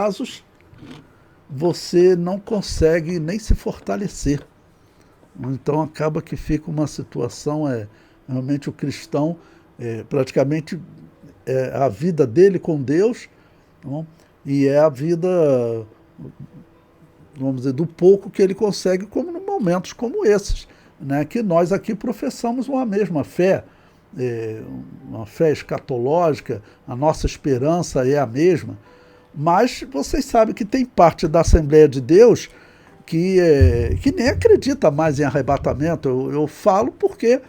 casos, você não consegue nem se fortalecer. Então acaba que fica uma situação, realmente o cristão, praticamente a vida dele com Deus, não? E é a vida, vamos dizer, do pouco que ele consegue, como em momentos como esses, né? Que nós aqui professamos uma mesma fé, uma fé escatológica, a nossa esperança é a mesma, mas vocês sabem que tem parte da Assembleia de Deus que nem acredita mais em arrebatamento. Eu falo porque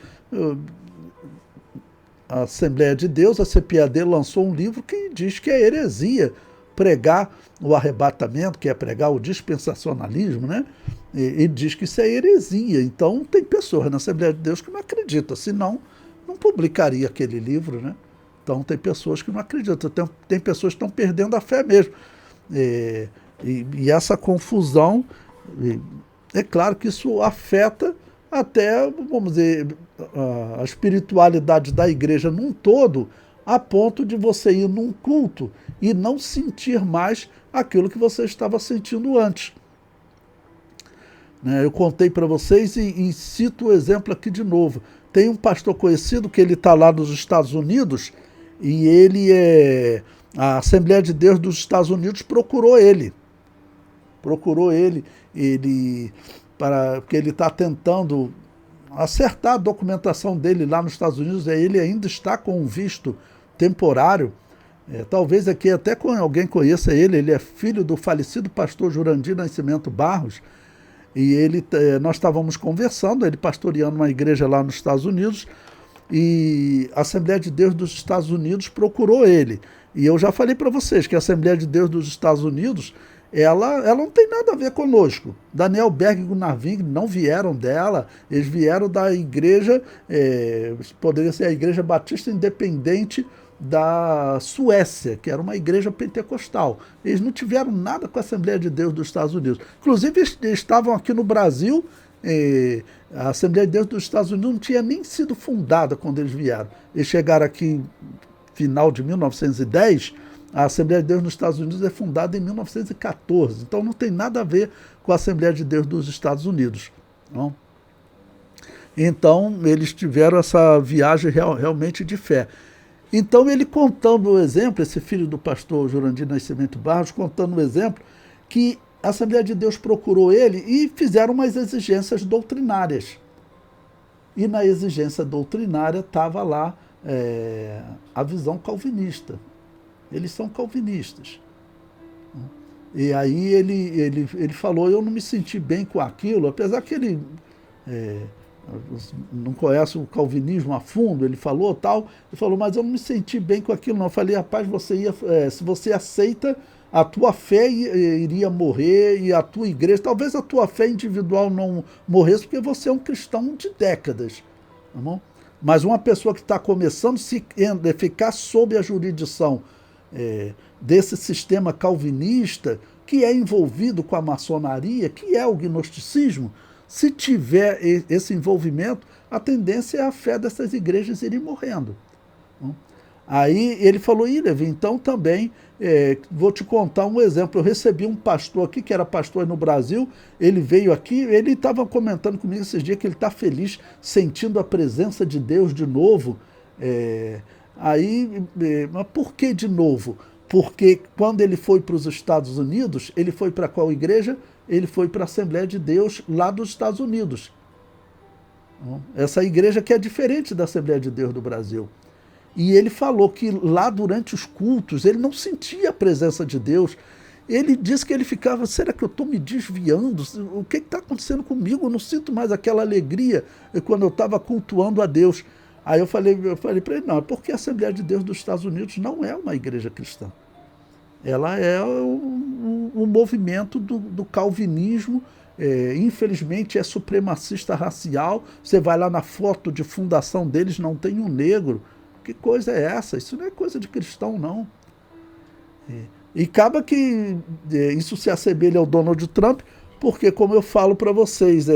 a Assembleia de Deus, a CPAD, lançou um livro que diz que é heresia pregar o arrebatamento, que é pregar o dispensacionalismo, né? E diz que isso é heresia. Então tem pessoas na Assembleia de Deus que não acreditam, senão não publicaria aquele livro, né? Então tem pessoas que não acreditam, tem pessoas que estão perdendo a fé mesmo. E essa confusão, é claro que isso afeta até, vamos dizer, a espiritualidade da igreja num todo, a ponto de você ir num culto e não sentir mais aquilo que você estava sentindo antes. Eu contei para vocês e cito o exemplo aqui de novo. Tem um pastor conhecido que ele está lá nos Estados Unidos e a Assembleia de Deus dos Estados Unidos procurou ele, porque ele está tentando acertar a documentação dele lá nos Estados Unidos. Ele ainda está com um visto temporário. Talvez aqui até alguém conheça ele é filho do falecido pastor Jurandir Nascimento Barros, e nós estávamos conversando, ele pastoreando uma igreja lá nos Estados Unidos, e a Assembleia de Deus dos Estados Unidos procurou ele. E eu já falei para vocês que a Assembleia de Deus dos Estados Unidos, ela não tem nada a ver conosco. Daniel Berg e Gunnar Wing não vieram dela, eles vieram da igreja, poderia ser a Igreja Batista Independente da Suécia, que era uma igreja pentecostal. Eles não tiveram nada com a Assembleia de Deus dos Estados Unidos. Inclusive, eles estavam aqui no Brasil, a Assembleia de Deus dos Estados Unidos não tinha nem sido fundada quando eles vieram. Eles chegaram aqui no final de 1910, a Assembleia de Deus nos Estados Unidos é fundada em 1914, então não tem nada a ver com a Assembleia de Deus dos Estados Unidos. Não? Então, eles tiveram essa viagem realmente de fé. Então, ele contando o exemplo, esse filho do pastor Jurandir Nascimento Barros, contando o exemplo, que a Assembleia de Deus procurou ele e fizeram umas exigências doutrinárias. E na exigência doutrinária estava lá a visão calvinista. Eles são calvinistas. E aí ele falou, eu não me senti bem com aquilo, apesar que ele não conhece o calvinismo a fundo, ele falou, mas eu não me senti bem com aquilo não. Eu falei, rapaz, se você aceita, a tua fé iria morrer, e a tua igreja, talvez a tua fé individual não morresse, porque você é um cristão de décadas. Tá bom? Mas uma pessoa que está começando, se ficar sob a jurisdição desse sistema calvinista, que é envolvido com a maçonaria, que é o gnosticismo, se tiver esse envolvimento, a tendência é a fé dessas igrejas irem morrendo. Aí ele falou, Levi, então também vou te contar um exemplo. Eu recebi um pastor aqui, que era pastor no Brasil, ele veio aqui, ele estava comentando comigo esses dias que ele está feliz, sentindo a presença de Deus de novo. Mas por que de novo? Porque quando ele foi para os Estados Unidos, ele foi para qual igreja? Ele foi para a Assembleia de Deus lá dos Estados Unidos. Essa igreja que é diferente da Assembleia de Deus do Brasil. E ele falou que lá durante os cultos ele não sentia a presença de Deus. Ele disse que ele ficava, será que eu estou me desviando? O que está acontecendo comigo? Eu não sinto mais aquela alegria quando eu estava cultuando a Deus. Aí eu falei para ele, não, é porque a Assembleia de Deus dos Estados Unidos não é uma igreja cristã. Ela é um movimento do calvinismo, infelizmente é supremacista racial. Você vai lá na foto de fundação deles, não tem um negro. Que coisa é essa? Isso não é coisa de cristão, não. E acaba que isso se assemelha ao Donald Trump, porque, como eu falo para vocês,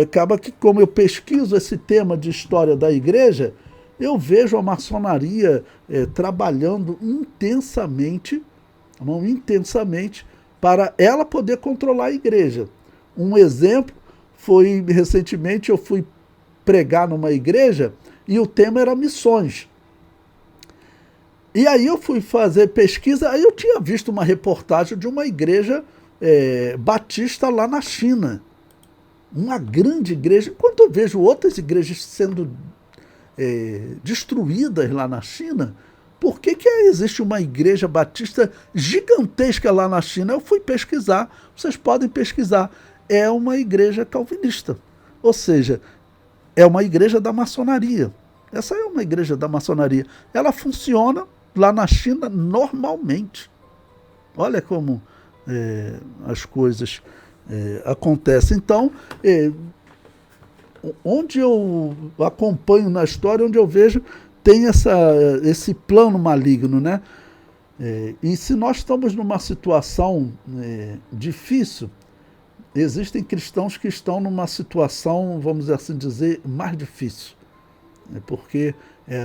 acaba que, como eu pesquiso esse tema de história da igreja, eu vejo a maçonaria trabalhando intensamente intensamente, para ela poder controlar a igreja. Um exemplo foi, recentemente, eu fui pregar numa igreja e o tema era missões. E aí eu fui fazer pesquisa, aí eu tinha visto uma reportagem de uma igreja batista lá na China. Uma grande igreja. Enquanto eu vejo outras igrejas sendo destruídas lá na China, por que existe uma igreja batista gigantesca lá na China? Eu fui pesquisar, vocês podem pesquisar. É uma igreja calvinista. Ou seja, é uma igreja da maçonaria. Essa é uma igreja da maçonaria. Ela funciona lá na China normalmente. Olha como as coisas acontecem. Então, onde eu acompanho na história, onde eu vejo, tem esse plano maligno, né? E se nós estamos numa situação difícil, existem cristãos que estão numa situação, vamos assim dizer, mais difícil. Porque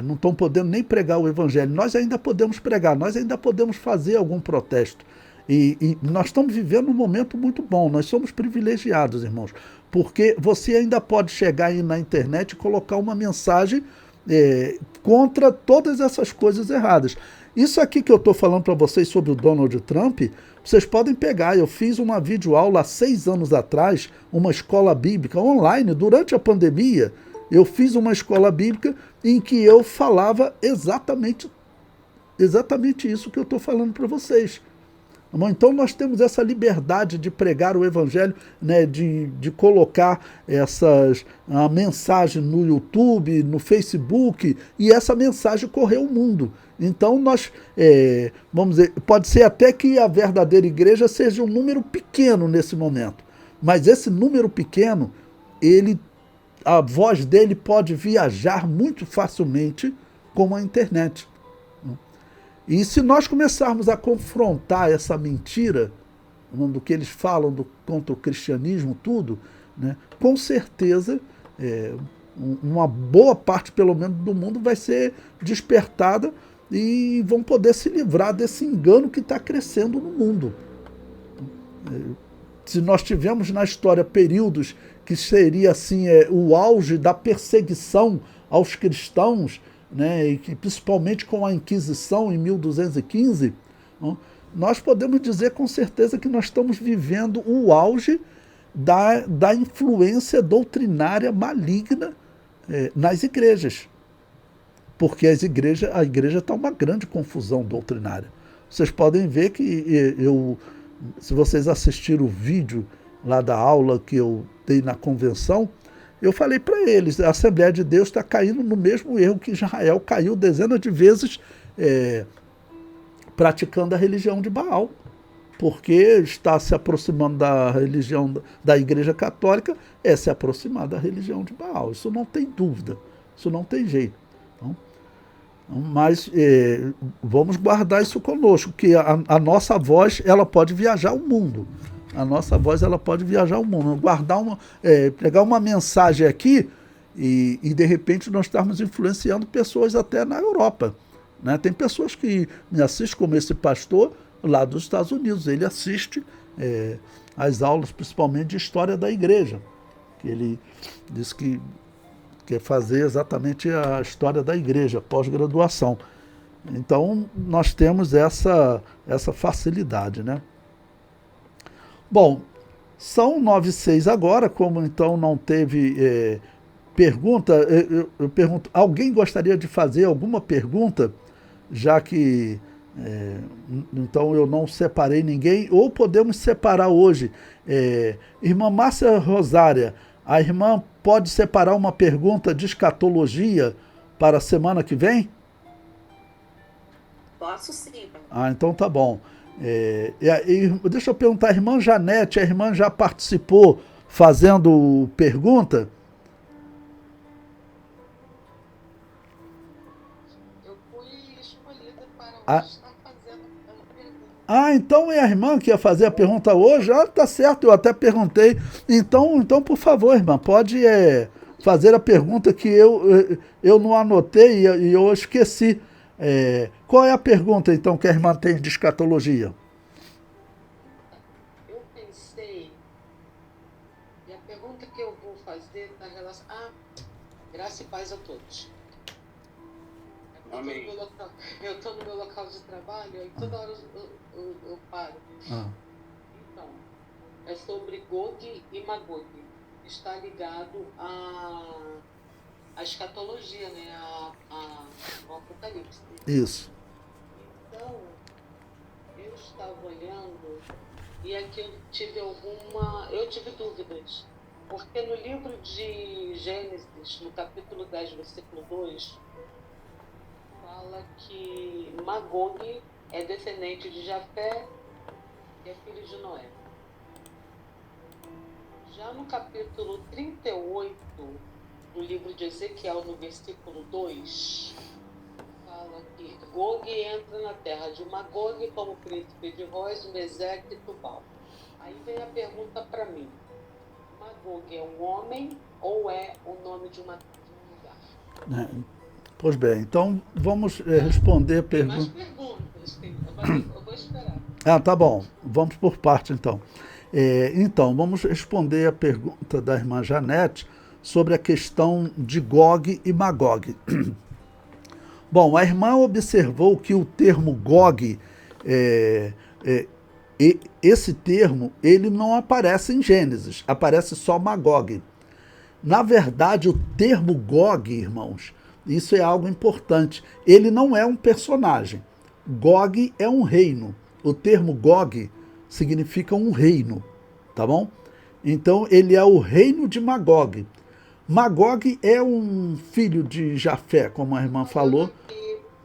não estão podendo nem pregar o evangelho. Nós ainda podemos pregar, nós ainda podemos fazer algum protesto. E nós estamos vivendo um momento muito bom, nós somos privilegiados, irmãos, porque você ainda pode chegar aí na internet e colocar uma mensagem contra todas essas coisas erradas. Isso aqui que eu estou falando para vocês sobre o Donald Trump, vocês podem pegar. Eu fiz uma videoaula há 6 anos atrás, uma escola bíblica online, durante a pandemia. Eu fiz uma escola bíblica em que eu falava exatamente isso que eu estou falando para vocês. Então nós temos essa liberdade de pregar o evangelho, né, de colocar a mensagem no YouTube, no Facebook, e essa mensagem correr o mundo. Então nós, vamos dizer, pode ser até que a verdadeira igreja seja um número pequeno nesse momento, mas esse número pequeno, a voz dele pode viajar muito facilmente com a internet. E se nós começarmos a confrontar essa mentira, do que eles falam contra o cristianismo, tudo, né, com certeza uma boa parte, pelo menos, do mundo vai ser despertada e vão poder se livrar desse engano que está crescendo no mundo. Se nós tivemos na história períodos que seria assim o auge da perseguição aos cristãos, né, e que, principalmente com a Inquisição em 1215, nós podemos dizer com certeza que nós estamos vivendo o auge da influência doutrinária maligna nas igrejas. Porque a igreja está uma grande confusão doutrinária. Vocês podem ver que se vocês assistiram o vídeo lá da aula que eu dei na convenção, eu falei para eles, a Assembleia de Deus está caindo no mesmo erro que Israel caiu dezenas de vezes praticando a religião de Baal, porque está se aproximando da religião da Igreja Católica, se aproximar da religião de Baal. Isso não tem dúvida, isso não tem jeito. Mas vamos guardar isso conosco, que a nossa voz ela pode viajar o mundo. A nossa voz ela pode viajar o mundo. Pegar uma mensagem aqui e de repente nós estamos influenciando pessoas até na Europa. Né? Tem pessoas que me assistem, como esse pastor lá dos Estados Unidos. Ele assiste as aulas, principalmente de história da igreja. Ele diz que quer fazer exatamente a história da igreja, pós-graduação. Então, nós temos essa facilidade, né? Bom, são 9h06 agora, como então não teve pergunta, eu pergunto, alguém gostaria de fazer alguma pergunta, já que então eu não separei ninguém, ou podemos separar hoje. Irmã Márcia Rosária, a irmã pode separar uma pergunta de escatologia para a semana que vem? Posso sim. Então tá bom. Deixa eu perguntar, a irmã Janete, a irmã já participou fazendo pergunta? Eu fui escolhida para estar fazendo a pergunta. Então é a irmã que ia fazer a pergunta hoje? Tá certo, eu até perguntei. Então por favor, irmã, pode fazer a pergunta que eu não anotei e eu esqueci. Qual é a pergunta, então, que a irmã tem de escatologia? pensei, e a pergunta que eu vou fazer na relação... graça e paz a todos. Amém. Eu estou no meu local de trabalho e toda hora eu paro. Então, é sobre Gog e Magog. Está ligado à escatologia, né? Ao Apocalipse. Isso. Então, eu estava olhando e aqui eu tive dúvidas. Porque no livro de Gênesis, no capítulo 10, versículo 2, fala que Magog é descendente de Jafé e é filho de Noé. Já no capítulo 38 do livro de Ezequiel, no versículo 2, fala que Gog entra na terra de Magog como príncipe de Roz, Meseque e Tubal. Aí vem a pergunta para mim. Magog é um homem ou é o nome de um lugar? Pois bem, então vamos responder a pergunta. Tem mais perguntas, eu vou esperar. Tá bom. Vamos por parte, então. Então, vamos responder a pergunta da irmã Janete sobre a questão de Gog e Magog. Bom, a irmã observou que o termo Gog, esse termo, ele não aparece em Gênesis, aparece só Magog. Na verdade, o termo Gog, irmãos, isso é algo importante. Ele não é um personagem. Gog é um reino. O termo Gog significa um reino, tá bom? Então, ele é o reino de Magog. Magog é um filho de Jafé, como a irmã falou.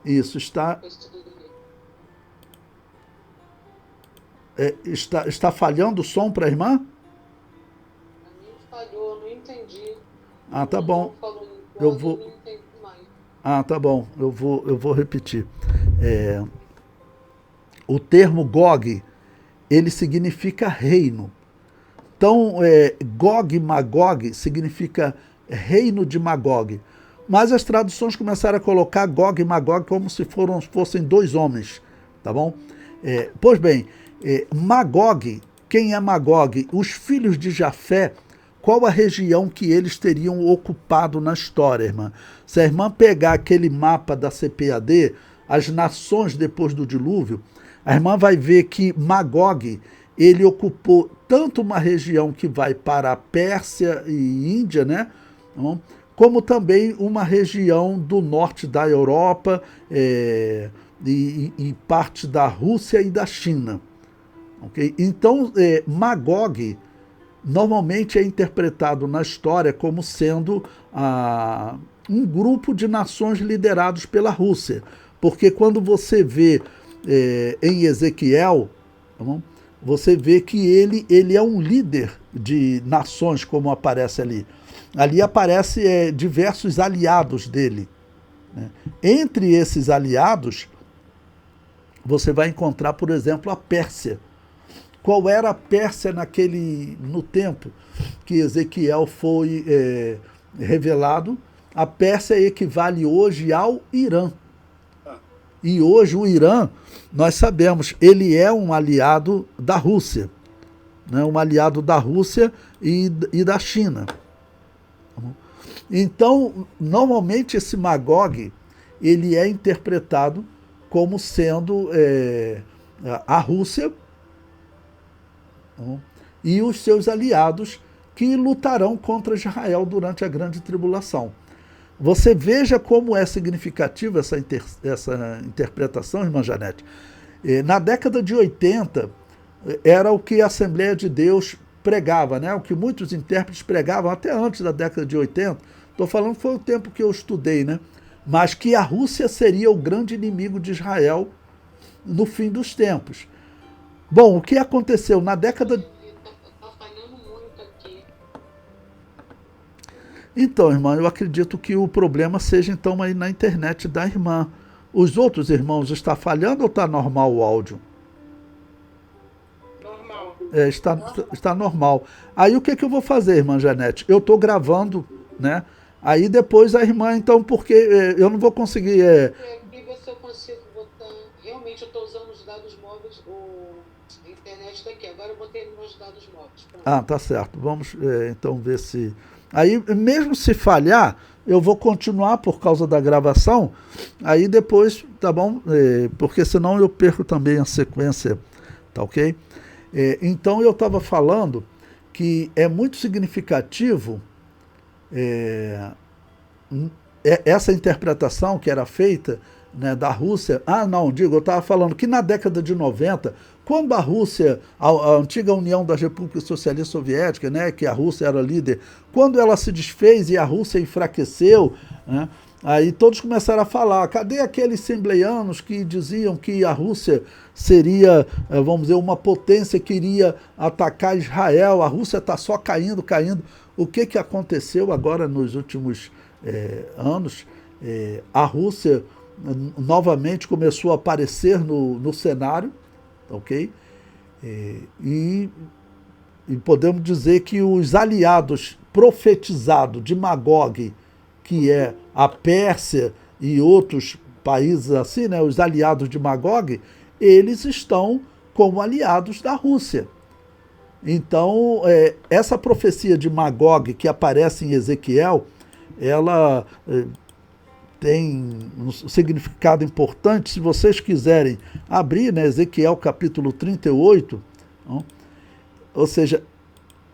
Isso, está falhando o som para a irmã? A minha falhou, não entendi. Tá bom. Eu vou... não entendi mais. Tá bom. Eu vou repetir. O termo Gog, ele significa reino. Então, Gog, Magog, significa reino de Magog. Mas as traduções começaram a colocar Gog e Magog como se fossem dois homens, tá bom? Pois bem, Magog, quem é Magog? Os filhos de Jafé, qual a região que eles teriam ocupado na história, irmã? Se a irmã pegar aquele mapa da CPAD, as nações depois do dilúvio, a irmã vai ver que Magog, ele ocupou tanto uma região que vai para a Pérsia e Índia, né? Como também uma região do norte da Europa e parte da Rússia e da China. Okay? Então, Magog normalmente é interpretado na história como sendo um grupo de nações liderados pela Rússia. Porque quando você vê em Ezequiel, tá bom? Você vê que ele é um líder de nações, como aparece ali. Ali aparece diversos aliados dele, né? Entre esses aliados, você vai encontrar, por exemplo, a Pérsia. Qual era a Pérsia no tempo que Ezequiel foi revelado? A Pérsia equivale hoje ao Irã. E hoje o Irã, nós sabemos, ele é um aliado da Rússia, né? Um aliado da Rússia e da China. Então, normalmente esse Magog, ele é interpretado como sendo a Rússia e os seus aliados que lutarão contra Israel durante a grande tribulação. Você veja como é significativa essa interpretação, irmã Janete. Na década de 80, era o que a Assembleia de Deus pregava, né? O que muitos intérpretes pregavam até antes da década de 80. Estou falando que foi o tempo que eu estudei, né? Mas que a Rússia seria o grande inimigo de Israel no fim dos tempos. Bom, o que aconteceu na década... Está falhando muito aqui. Então, irmã, eu acredito que o problema seja então aí na internet da irmã. Os outros irmãos, está falhando ou está normal o áudio? Normal. Está normal. Aí o que eu vou fazer, irmã Janete? Eu estou gravando, né? Aí depois a irmã, então, porque eu não vou conseguir... Aqui ver se eu consigo botar... Realmente eu estou usando os dados móveis, a internet está aqui. Agora eu botei nos meus dados móveis. Pronto. Ah, tá certo. Vamos então ver se... Aí, mesmo se falhar, eu vou continuar por causa da gravação, aí depois, tá bom? Porque senão eu perco também a sequência, tá ok? Então eu estava falando que é muito significativo essa interpretação que era feita, né, da Rússia. Eu estava falando que na década de 90, quando a Rússia, a antiga União das Repúblicas Socialistas Soviéticas, né, que a Rússia era líder, quando ela se desfez e a Rússia enfraqueceu, né, aí todos começaram a falar, cadê aqueles assembleianos que diziam que a Rússia seria, vamos dizer, uma potência que iria atacar Israel, a Rússia está só caindo. O que aconteceu agora nos últimos anos? A Rússia novamente começou a aparecer no cenário, ok? E podemos dizer que os aliados profetizados de Magog, que é a Pérsia e outros países assim, né, os aliados de Magog, eles estão como aliados da Rússia. Então, essa profecia de Magog que aparece em Ezequiel, ela tem um significado importante. Se vocês quiserem abrir, né, Ezequiel capítulo 38, não? Ou seja,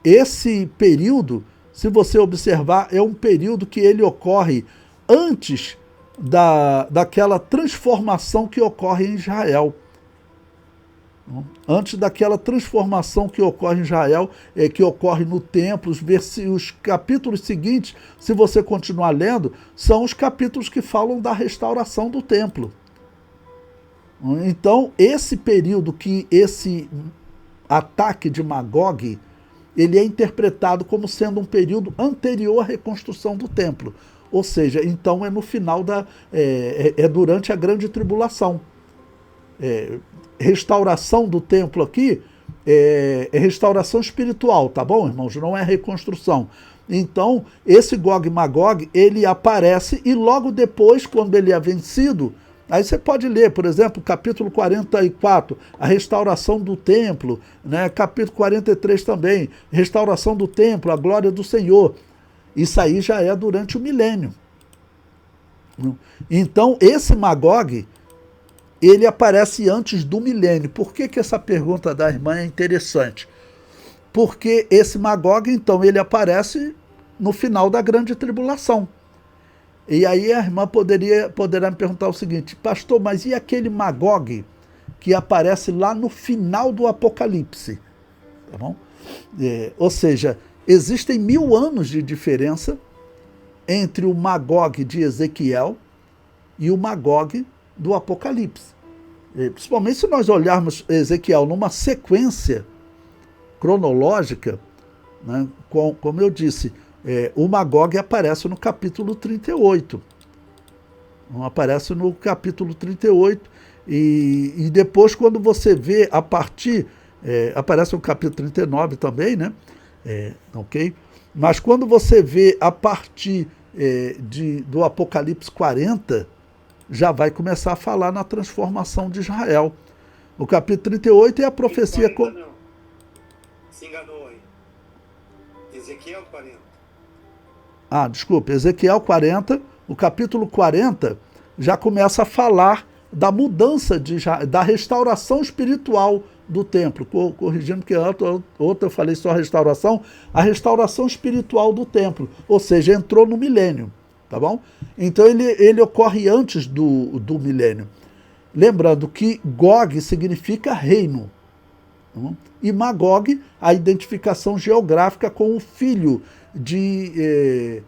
esse período, se você observar, é um período que ele ocorre antes daquela transformação que ocorre em Israel. Antes daquela transformação que ocorre em Israel, que ocorre no templo, os capítulos seguintes, se você continuar lendo, são os capítulos que falam da restauração do templo. Então, esse período que esse ataque de Magog, ele é interpretado como sendo um período anterior à reconstrução do templo. Ou seja, então é no final durante a grande tribulação. Restauração do templo aqui é restauração espiritual, tá bom, irmãos? Não é reconstrução. Então, esse Gog e Magog, ele aparece e logo depois, quando ele é vencido, aí você pode ler, por exemplo, capítulo 44, a restauração do templo, né? Capítulo 43 também, restauração do templo, a glória do Senhor. Isso aí já é durante o milênio. Então, esse Magog, ele aparece antes do milênio. Por que essa pergunta da irmã é interessante? Porque esse Magog, então, ele aparece no final da grande tribulação. E aí a irmã poderá me perguntar o seguinte, pastor, mas e aquele Magog que aparece lá no final do Apocalipse? Tá bom? Ou seja, existem 1000 anos de diferença entre o Magog de Ezequiel e o Magog do Apocalipse. Principalmente se nós olharmos Ezequiel numa sequência cronológica, né, como eu disse, o Magog aparece no capítulo 38. Aparece no capítulo 38 e depois quando você vê a partir, aparece no capítulo 39 também, né? Ok? Mas quando você vê a partir do Apocalipse 40, já vai começar a falar na transformação de Israel. O capítulo 38 é a profecia... 40 não. Se enganou aí. Ezequiel 40. Desculpa, Ezequiel 40, o capítulo 40 já começa a falar da mudança, da restauração espiritual do templo. Corrigindo, porque outra eu falei só restauração, a restauração espiritual do templo, ou seja, entrou no milênio. Tá bom? Então ele ocorre antes do milênio. Lembrando que Gog significa reino. Tá, e Magog, a identificação geográfica com o filho de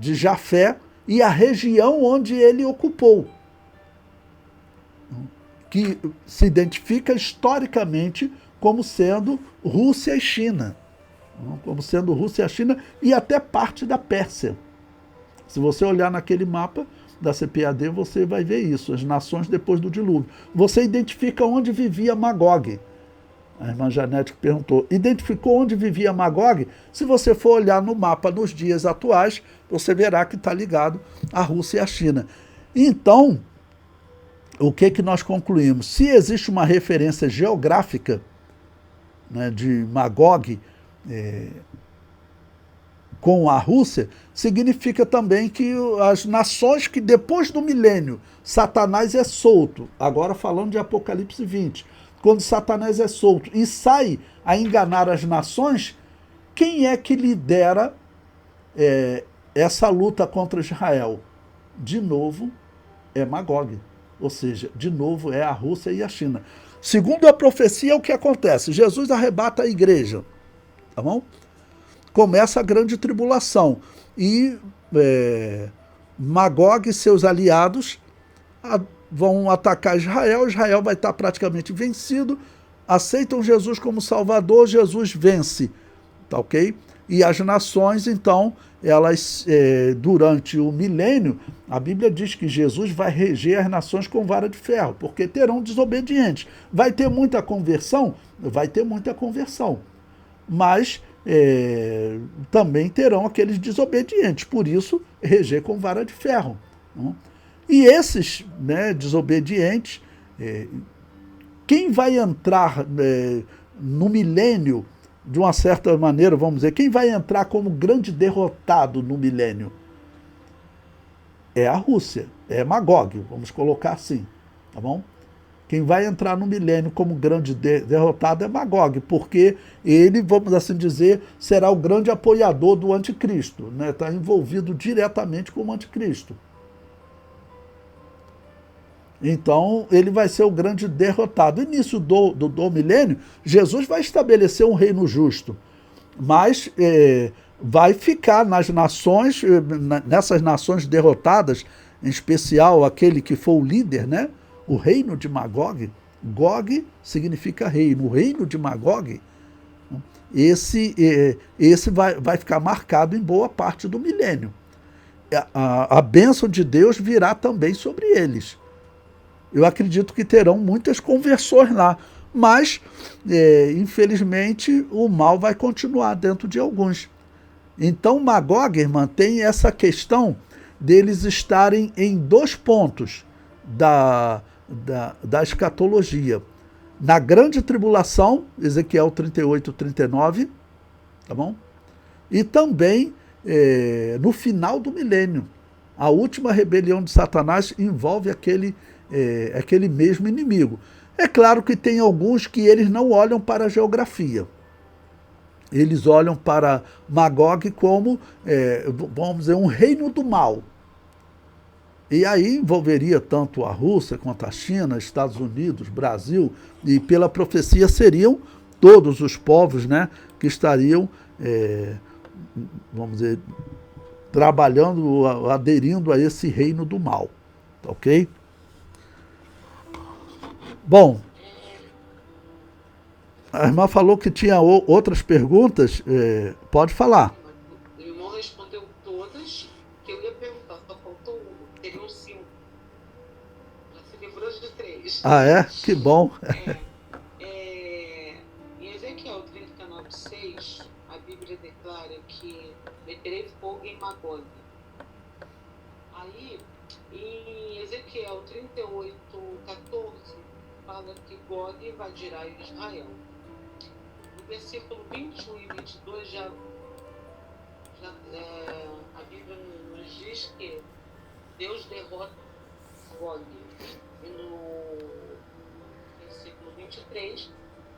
Jafé e a região onde ele ocupou. Que se identifica historicamente como sendo Rússia e China. Como sendo Rússia e a China e até parte da Pérsia. Se você olhar naquele mapa da CPAD, você vai ver isso, as nações depois do dilúvio. Você identifica onde vivia Magog. A irmã Janete perguntou, identificou onde vivia Magog? Se você for olhar no mapa nos dias atuais, você verá que está ligado à Rússia e à China. Então, o que nós concluímos? Se existe uma referência geográfica né, de Magog com a Rússia, significa também que as nações que depois do milênio Satanás é solto, agora falando de Apocalipse 20, quando Satanás é solto e sai a enganar as nações, quem é que lidera essa luta contra Israel? De novo, é Magog. Ou seja, de novo é a Rússia e a China. Segundo a profecia, é o que acontece. Jesus arrebata a igreja. Tá bom? Começa a grande tribulação. E Magog e seus aliados vão atacar Israel. Israel vai estar praticamente vencido. Aceitam Jesus como Salvador. Jesus vence. Tá ok? E as nações, então, elas, durante o milênio, a Bíblia diz que Jesus vai reger as nações com vara de ferro, porque terão desobedientes. Vai ter muita conversão? Vai ter muita conversão. Mas também terão aqueles desobedientes, por isso, reger com vara de ferro. Não? E esses, né, desobedientes, quem vai entrar no milênio, de uma certa maneira, vamos dizer, quem vai entrar como grande derrotado no milênio? É a Rússia, é Magog, vamos colocar assim, tá bom? Quem vai entrar no milênio como grande derrotado é Magog, porque ele, vamos assim dizer, será o grande apoiador do anticristo, né? Está envolvido diretamente com o anticristo. Então, ele vai ser o grande derrotado. E nisso do milênio, Jesus vai estabelecer um reino justo. Mas vai ficar nas nações, nessas nações derrotadas, em especial aquele que for o líder, né? O reino de Magog. Gog significa reino. O reino de Magog, esse vai ficar marcado em boa parte do milênio. A bênção de Deus virá também sobre eles. Eu acredito que terão muitas conversões lá, mas, infelizmente, o mal vai continuar dentro de alguns. Então, Magog, irmã, tem essa questão deles estarem em dois pontos da escatologia. Na grande tribulação, Ezequiel 38, 39, tá bom? E também no final do milênio. A última rebelião de Satanás envolve aquele mesmo inimigo. É claro que tem alguns que eles não olham para a geografia. Eles olham para Magog como, vamos dizer, um reino do mal. E aí envolveria tanto a Rússia quanto a China, Estados Unidos, Brasil, e pela profecia seriam todos os povos, né, que estariam, vamos dizer, trabalhando, aderindo a esse reino do mal. Ok? Bom, a irmã falou que tinha outras perguntas, pode falar. O irmão respondeu todas que eu ia perguntar, só faltou uma, teriam 5. Já se livrou de 3. Ah, é? Que bom. Em Ezequiel 39:6, a Bíblia declara que meterei fogo em Magog. Aí, em Ezequiel 38:14, fala que Gog invadirá Israel. No versículo 21 e 22, a Bíblia nos diz que Deus derrota Gog. E no versículo 23,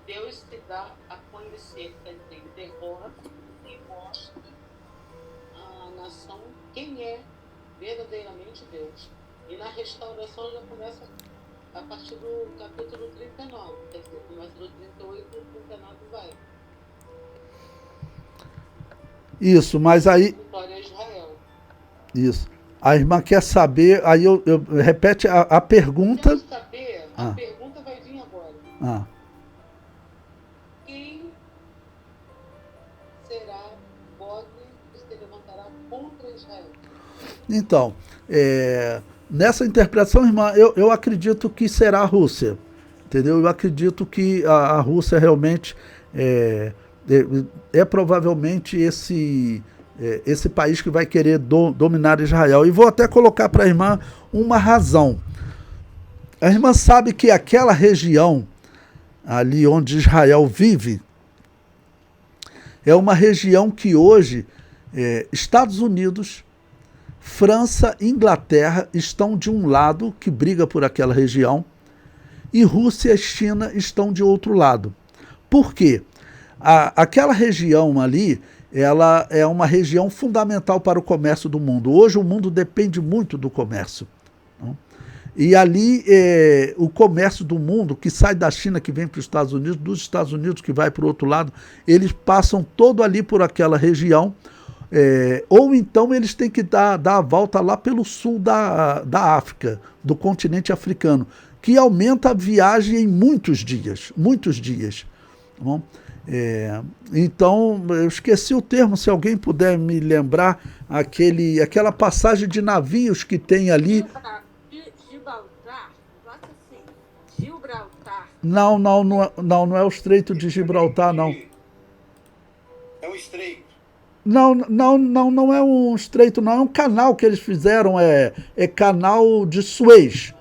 Deus se dá a conhecer, quer dizer, ele derrota e mostra à nação quem é verdadeiramente Deus. E na restauração já começa a partir do capítulo 39, quer dizer, começa do 38 e o 39 vai. Isso, mas aí... Vitória a Israel. Isso. A irmã quer saber, aí eu repete a pergunta... Quero saber, a pergunta vai vir agora. Quem será Gog que se levantará contra Israel? Então, nessa interpretação, irmã, eu acredito que será a Rússia, entendeu? Eu acredito que a Rússia realmente é provavelmente esse país que vai querer dominar Israel. E vou até colocar para a irmã uma razão. A irmã sabe que aquela região ali onde Israel vive, É uma região que hoje Estados Unidos, França e Inglaterra estão de um lado, que briga por aquela região, e Rússia e China estão de outro lado. Por quê? Aquela região ali, ela é uma região fundamental para o comércio do mundo. Hoje o mundo depende muito do comércio. Não? E ali o comércio do mundo, que sai da China, que vem para os Estados Unidos, dos Estados Unidos que vai para o outro lado, eles passam todo ali por aquela região, ou então eles têm que dar a volta lá pelo sul da África, do continente africano, que aumenta a viagem em muitos dias. Tá bom? Então, eu esqueci o termo, se alguém puder me lembrar, aquela passagem de navios que tem ali. Gibraltar? Gibraltar. Não é o Estreito de Gibraltar, não. É um estreito. Não é um estreito, não. É um canal que eles fizeram, é canal de Suez.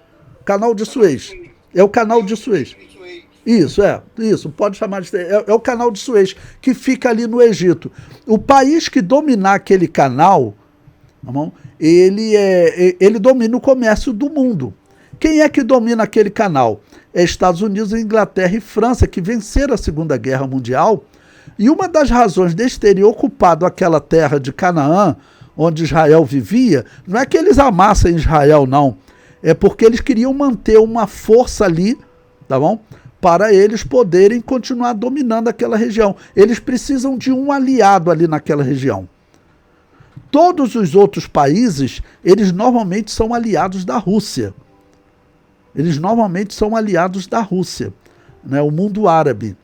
Canal de Suez. É o canal de Suez. Isso, pode chamar de... É o canal de Suez, que fica ali no Egito. O país que dominar aquele canal, tá bom? Ele domina o comércio do mundo. Quem é que domina aquele canal? É Estados Unidos, Inglaterra e França, que venceram a Segunda Guerra Mundial. E uma das razões deles terem ocupado aquela terra de Canaã, onde Israel vivia, não é que eles amassem Israel, não. É porque eles queriam manter uma força ali, tá bom? Para eles poderem continuar dominando aquela região. Eles precisam de um aliado ali naquela região. Todos os outros países, eles normalmente são aliados da Rússia. Né? O mundo árabe.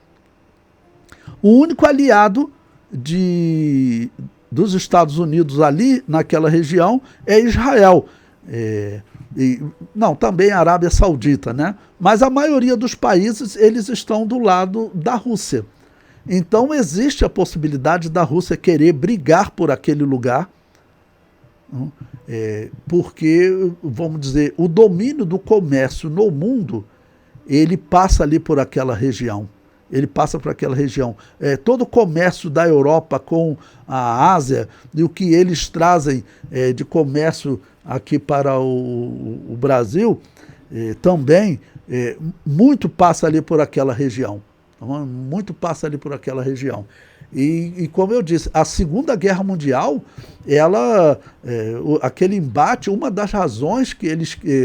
O único aliado dos Estados Unidos ali, naquela região, é Israel. Também a Arábia Saudita, né? Mas a maioria dos países, eles estão do lado da Rússia. Então existe a possibilidade da Rússia querer brigar por aquele lugar, porque, vamos dizer, o domínio do comércio no mundo, ele passa ali por aquela região. Todo o comércio da Europa com a Ásia e o que eles trazem de comércio aqui para o Brasil, também, muito passa ali por aquela região. E como eu disse, a Segunda Guerra Mundial, aquele embate, uma das razões que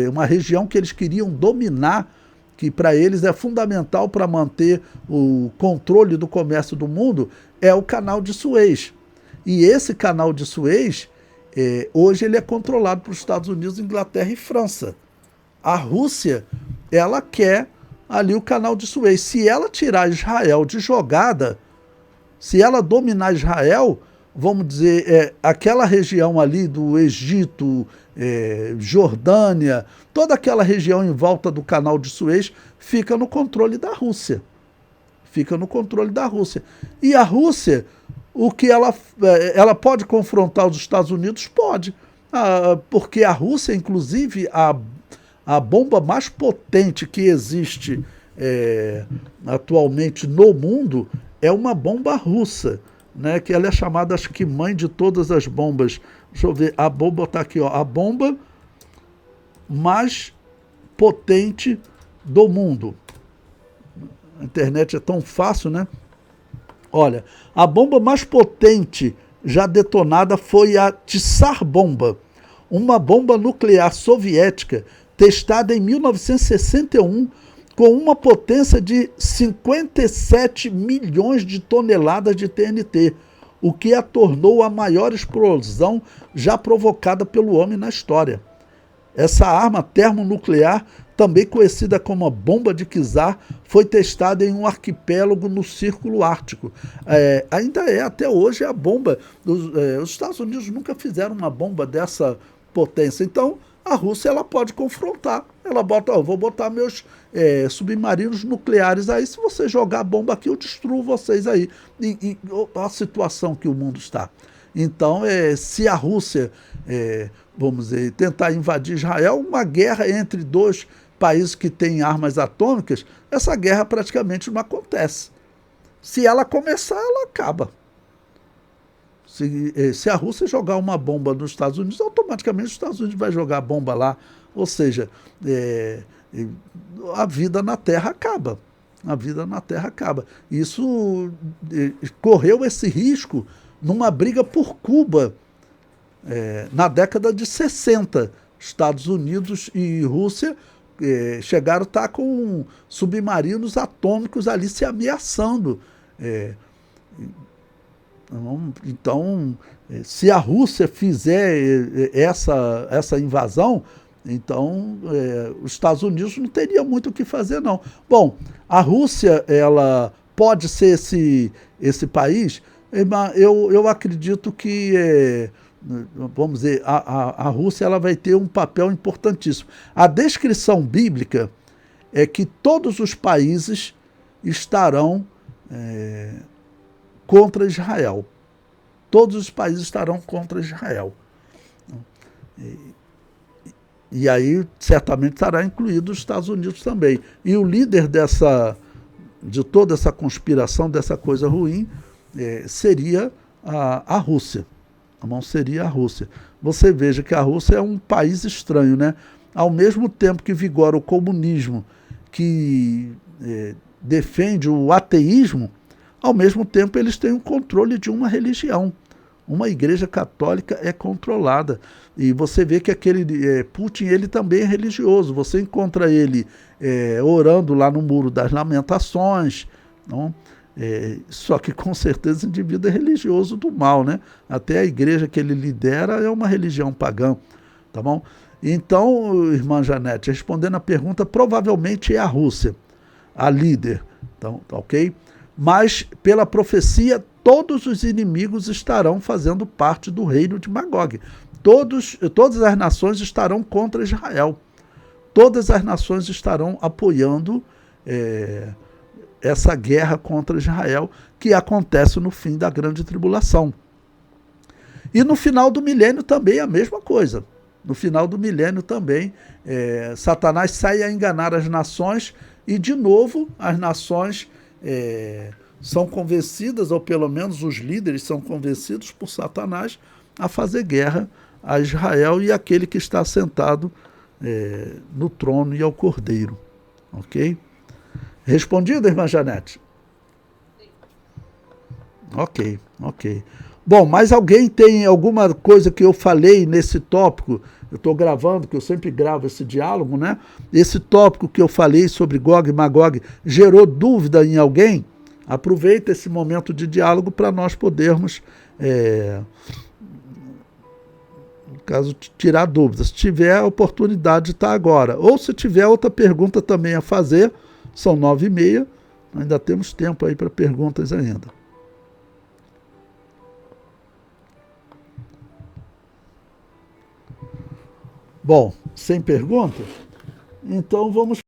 uma região que eles queriam dominar, que para eles é fundamental para manter o controle do comércio do mundo, é o canal de Suez. E esse canal de Suez, hoje ele é controlado pelos Estados Unidos, Inglaterra e França. A Rússia, ela quer ali o canal de Suez. Se ela tirar Israel de jogada, se ela dominar Israel, vamos dizer, aquela região ali do Egito, Jordânia, toda aquela região em volta do canal de Suez fica no controle da Rússia. E a Rússia, o que ela pode confrontar os Estados Unidos? Pode. Porque a Rússia, inclusive, a bomba mais potente que existe atualmente no mundo é uma bomba russa, né? Que ela é chamada, acho que, mãe de todas as bombas. Deixa eu ver, a bomba está aqui, ó, a bomba mais potente do mundo. A internet é tão fácil, né? Olha, a bomba mais potente já detonada foi a Tsar Bomba, uma bomba nuclear soviética testada em 1961 com uma potência de 57 milhões de toneladas de TNT, o que a tornou a maior explosão já provocada pelo homem na história. Essa arma termonuclear, também conhecida como a bomba de Kizar, foi testada em um arquipélago no Círculo Ártico. Ainda até hoje, a bomba. Os Estados Unidos nunca fizeram uma bomba dessa potência. Então, a Rússia ela pode confrontar. Ela bota, vou botar meus submarinos nucleares aí. Se você jogar a bomba aqui, eu destruo vocês aí. E a situação que o mundo está. Então, se a Rússia, vamos dizer, tentar invadir Israel, uma guerra entre dois países que têm armas atômicas, essa guerra praticamente não acontece. Se ela começar, ela acaba. Se a Rússia jogar uma bomba nos Estados Unidos, automaticamente os Estados Unidos vai jogar bomba lá. Ou seja, a vida na Terra acaba. A vida na Terra acaba. Isso correu esse risco numa briga por Cuba na década de 60. Estados Unidos e Rússia chegaram a estar com submarinos atômicos ali se ameaçando. Então, se a Rússia fizer essa invasão, então os Estados Unidos não teria muito o que fazer, não. Bom, a Rússia, ela pode ser esse país, eu acredito que, vamos dizer, a Rússia ela vai ter um papel importantíssimo. A descrição bíblica é que todos os países estarão contra Israel. Todos os países estarão contra Israel. E aí, certamente, estará incluído os Estados Unidos também. E o líder de toda essa conspiração, dessa coisa ruim, seria a Rússia. Seria a Rússia. Você veja que a Rússia é um país estranho, né? Ao mesmo tempo que vigora o comunismo, que defende o ateísmo, ao mesmo tempo eles têm o controle de uma religião. Uma igreja católica é controlada. E você vê que aquele Putin, ele também é religioso. Você encontra ele orando lá no Muro das Lamentações, não? Só que com certeza o indivíduo é religioso do mal, né? Até a igreja que ele lidera é uma religião pagã, tá bom? Então, irmã Janete, respondendo a pergunta, provavelmente é a Rússia, a líder, então, tá ok? Mas, pela profecia, todos os inimigos estarão fazendo parte do reino de Magog. Todas as nações estarão contra Israel. Todas as nações estarão apoiando essa guerra contra Israel, que acontece no fim da grande tribulação. E no final do milênio também é a mesma coisa. No final do milênio também, Satanás sai a enganar as nações e, de novo, as nações são convencidas, ou pelo menos os líderes são convencidos por Satanás a fazer guerra a Israel e aquele que está sentado no trono e ao Cordeiro. Ok? Respondido, irmã Janete? Sim. Ok. Bom, mas alguém tem alguma coisa que eu falei nesse tópico? Eu estou gravando, que eu sempre gravo esse diálogo, né? Esse tópico que eu falei sobre Gog e Magog gerou dúvida em alguém? Aproveita esse momento de diálogo para nós podermos, no caso, tirar dúvidas. Se tiver a oportunidade de estar agora. Ou se tiver outra pergunta também a fazer, são 9h30, ainda temos tempo aí para perguntas ainda. Bom, sem perguntas? Então vamos